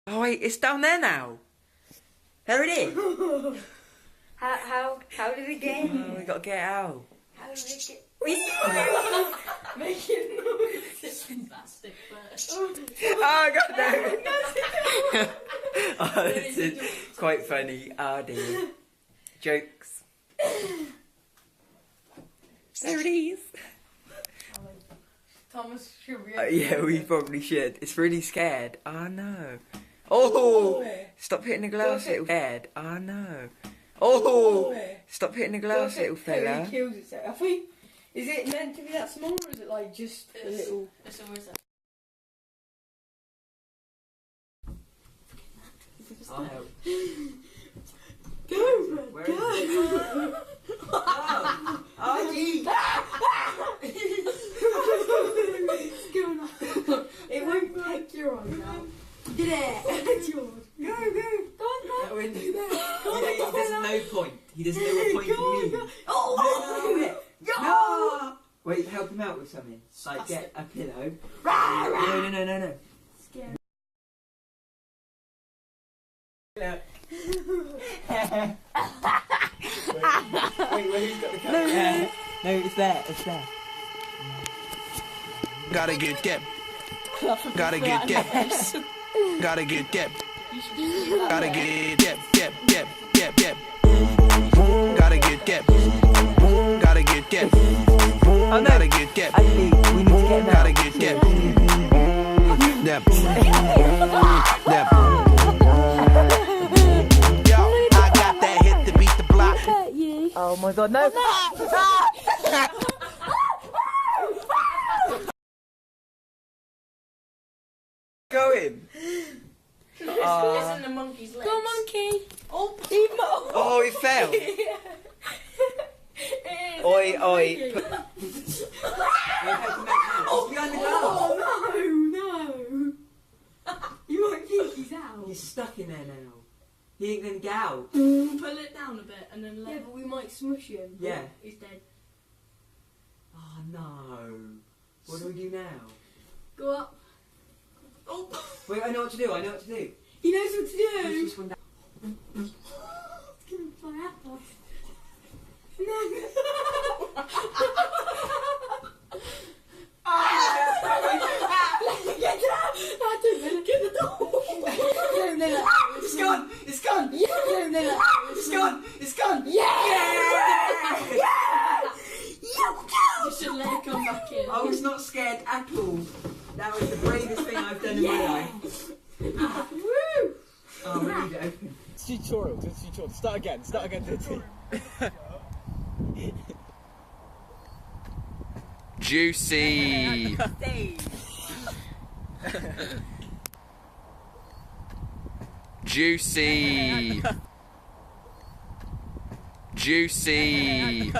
Oh wait, it's down there now. There it is. How did we get in? Oh, we gotta get out. How did we get? Making noises. Plastic first. Oh god, no. Oh, this is quite funny. Oh dear. Jokes. There it is. Thomas, should we? Yeah, we probably should. It's really scared. Oh no. Oh! Stop hitting the glass, little scared. Oh no. Oh! Stop hitting the glass, little fella. Kills itself. I think. Is it meant to be that small, or is it like just a little? It's always that. I'll help. Go, Where go. is it? Oh, gee. What's going on? It won't take your eye now. Get it. It's yours. Go, go. Go on, That window. go. There's no point. He doesn't know what point he means. Oh, No! Wait, help him out with something. Like get a pillow. No. Scary. Wait, who's got the camera? No, it's there. Gotta get dip. Gotta get dip. Gotta get dip. Gotta get dip. Gotta get dip. Gotta get dip. Oh no! Gotta get dip. Actually, we need to get him out. Gotta get dip. Dip. Dip. Yo, I got that hit to beat the block. Oh my god, no! Go in! It's in the monkey's legs. Go monkey. Oh, he fell! Oi. Oh Behind the glass! no! You won't think he's out. He's stuck in there now. He ain't gonna get out. Pull it down a bit and then let. Yeah, but we might smush him. Yeah. He's dead. Oh no. What do we do now? Go up. Oh. Wait, I know what to do. He knows what to do. Push this one down. It's gonna fly at us. No. Get out! Get the door! It's gone! It's gone! Yeah! You should let it come back in. I was not scared at all. That was the bravest thing I've done in my life. Woo! Oh, we need it open. It's tutorial. Start again. Juicy. Juicy. Juicy.